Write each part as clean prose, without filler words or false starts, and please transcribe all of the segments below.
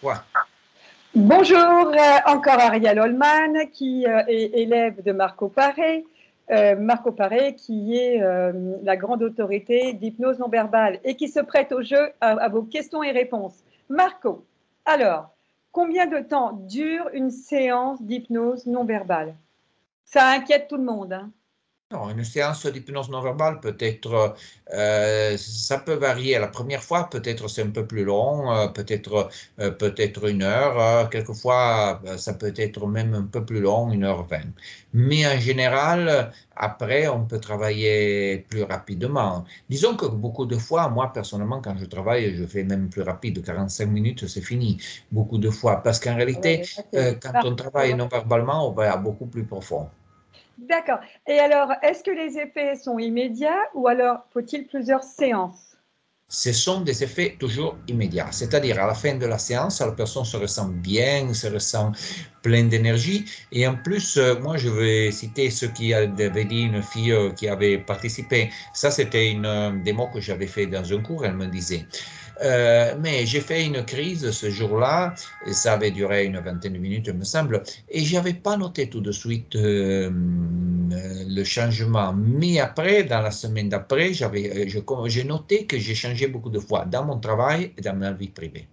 toi. Bonjour, encore Ariel Holman, qui est élève de Marco Paré. Marco Paré, qui est la grande autorité d'hypnose non verbale et qui se prête au jeu à vos questions et réponses. Marco, alors, combien de temps dure une séance d'hypnose non verbale? Ça inquiète tout le monde, hein. Non, une séance d'hypnose non verbale peut-être, ça peut varier. La première fois, peut-être c'est un peu plus long, peut-être 1 heure. Quelquefois, ça peut être même un peu plus long, 1h20. Mais en général, après, on peut travailler plus rapidement. Disons que beaucoup de fois, moi personnellement, quand je travaille, je fais même plus rapide. 45 minutes, c'est fini. Beaucoup de fois. Parce qu'en réalité, Ouais, c'est quand on travaille parfois. non verbalement, on va beaucoup plus profond. D'accord. Et alors, est-ce que les effets sont immédiats ou alors faut-il plusieurs séances? Ce sont des effets toujours immédiats. C'est-à-dire, à la fin de la séance, la personne se ressent bien, se ressent pleine d'énergie. Et en plus, moi, je vais citer ce qui avait dit une fille qui avait participé. Ça, c'était une démo que j'avais fait dans un cours. Elle me disait, mais j'ai fait une crise ce jour-là, et ça avait duré une vingtaine de minutes, il me semble, et je n'avais pas noté tout de suite le changement. Mais après, dans la semaine d'après, j'ai noté que j'ai changé beaucoup de fois dans mon travail et dans ma vie privée.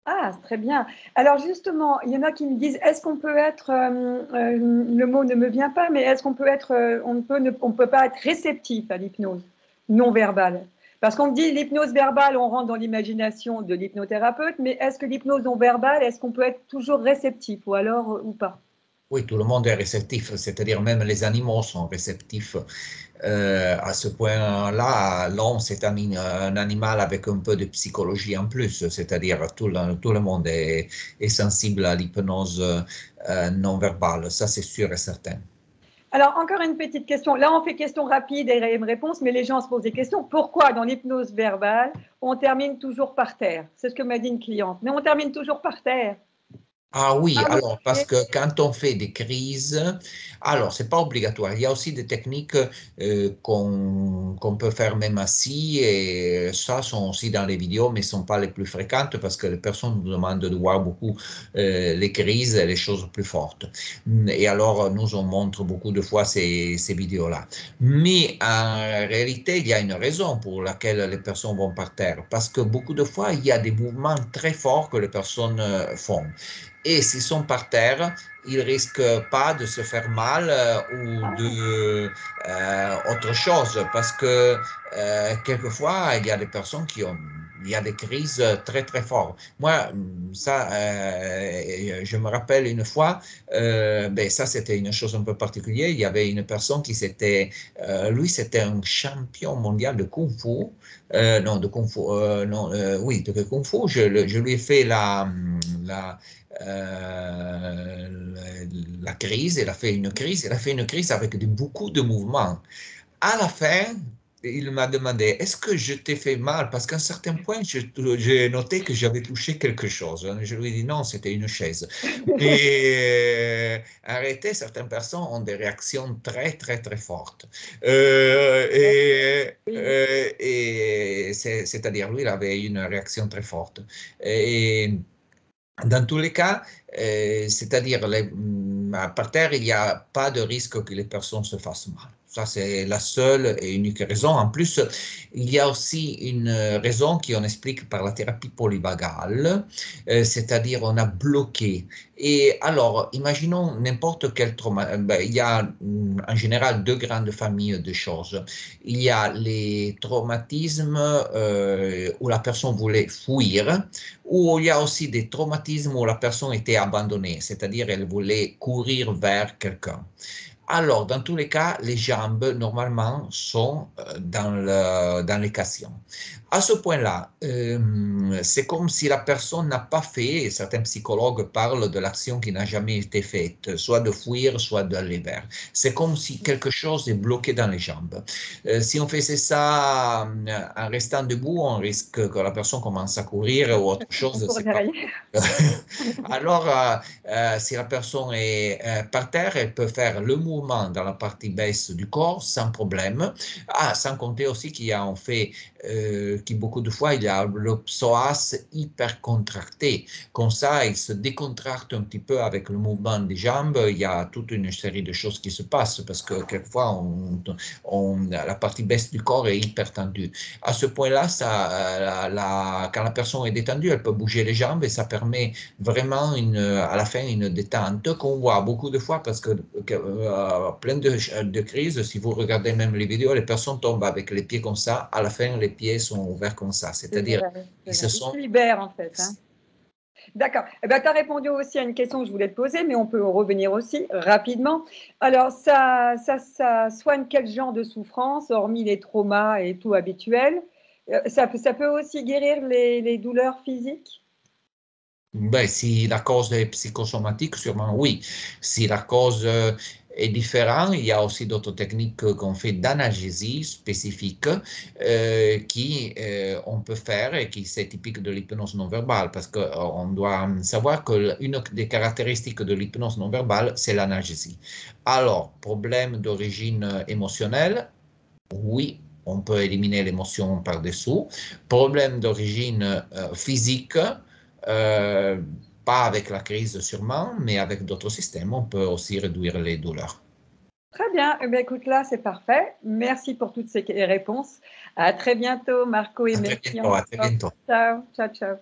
Ah, c'est très bien. Alors justement, il y en a qui me disent, est-ce qu'on peut être, le mot ne me vient pas, mais est-ce qu'on peut être, on peut pas être réceptif à l'hypnose non verbale? Parce qu'on me dit l'hypnose verbale, on rentre dans l'imagination de l'hypnothérapeute, mais est-ce que l'hypnose non verbale, est-ce qu'on peut être toujours réceptif ou alors ou pas? Oui, tout le monde est réceptif, c'est-à-dire même les animaux sont réceptifs. À ce point-là, l'homme, c'est un animal avec un peu de psychologie en plus, c'est-à-dire tout le monde est sensible à l'hypnose non verbale, ça c'est sûr et certain. Alors encore une petite question. Là, on fait questions rapides et réponses, mais les gens se posent des questions. Pourquoi dans l'hypnose verbale, on termine toujours par terre? C'est ce que m'a dit une cliente. Mais on termine toujours par terre. Ah oui, Ah alors parce oui. que quand on fait des crises, alors c'est pas obligatoire. Il y a aussi des techniques qu'on peut faire même assis et ça sont aussi dans les vidéos, mais sont pas les plus fréquentes parce que les personnes nous demandent de voir beaucoup les crises et les choses plus fortes. Et alors nous on montre beaucoup de fois ces vidéos-là. Mais en réalité, il y a une raison pour laquelle les personnes vont par terre parce que beaucoup de fois il y a des mouvements très forts que les personnes font. Et s'ils sont par terre, ils risquent pas de se faire mal ou de autre chose parce que quelquefois il y a des personnes il y a des crises très très fortes. Moi, ça, je me rappelle une fois, ben ça c'était une chose un peu particulière. Il y avait une personne qui lui c'était un champion mondial de Kung Fu, non de Kung Fu, non, oui de Kung Fu. Je lui ai fait la euh, la crise, elle a fait une crise avec beaucoup de mouvements. À la fin, il m'a demandé, est-ce que je t'ai fait mal? Parce qu'à un certain point, j'ai noté que j'avais touché quelque chose. Je lui ai dit non, c'était une chaise. Mais en réalité, certaines personnes ont des réactions très, très, très fortes. C'est-à-dire, lui, il avait une réaction très forte. Et dans tous les cas, c'est-à-dire par terre, il n'y a pas de risque que les personnes se fassent mal. Ça, c'est la seule et unique raison. En plus, il y a aussi une raison qu'on explique par la thérapie polyvagale, c'est-à-dire on a bloqué. Et alors, imaginons n'importe quel trauma. Il y a en général 2 grandes familles de choses. Il y a les traumatismes où la personne voulait fuir, ou il y a aussi des traumatismes où la personne était abandonnée, c'est-à-dire elle voulait courir vers quelqu'un. Alors, dans tous les cas, les jambes, normalement, sont dans l'équation. À ce point-là, c'est comme si la personne n'a pas fait, et certains psychologues parlent de l'action qui n'a jamais été faite, soit de fuir, soit d'aller vers. C'est comme si quelque chose est bloqué dans les jambes. Si on faisait ça en restant debout, on risque que la personne commence à courir ou autre On chose, court c'est pas. derrière. Alors, si la personne est par terre, elle peut faire le mouvement mouvement dans la partie basse du corps sans problème. Ah, sans compter aussi qu'il y a en fait, qui beaucoup de fois, il y a le psoas hyper contracté. Comme ça, il se décontracte un petit peu avec le mouvement des jambes. Il y a toute une série de choses qui se passent parce que quelquefois, la partie basse du corps est hyper tendue. À ce point-là, quand la personne est détendue, elle peut bouger les jambes et ça permet vraiment à la fin une détente qu'on voit beaucoup de fois parce que plein de crises, si vous regardez même les vidéos, les personnes tombent avec les pieds comme ça, à la fin les pieds sont ouverts comme ça, c'est-à-dire ils se libèrent en fait. Hein. D'accord. Eh ben, tu as répondu aussi à une question que je voulais te poser, mais on peut revenir aussi rapidement. Alors, ça soigne quel genre de souffrance, hormis les traumas et tout habituel? Ça peut aussi guérir les douleurs physiques? Ben, si la cause est psychosomatique, sûrement oui. Si la cause est différente, il y a aussi d'autres techniques qu'on fait d'analgésie spécifique qui on peut faire et qui c'est typique de l'hypnose non verbale parce qu'on doit savoir qu'une des caractéristiques de l'hypnose non verbale, c'est l'analgésie. Alors, problème d'origine émotionnelle, oui, on peut éliminer l'émotion par-dessous. Problème d'origine physique, euh, pas avec la crise sûrement, mais avec d'autres systèmes, on peut aussi réduire les douleurs. Très bien. Eh bien, écoute, là, c'est parfait. Merci pour toutes ces réponses. À très bientôt, Marco, et merci encore. À très bientôt. Ciao, ciao, ciao.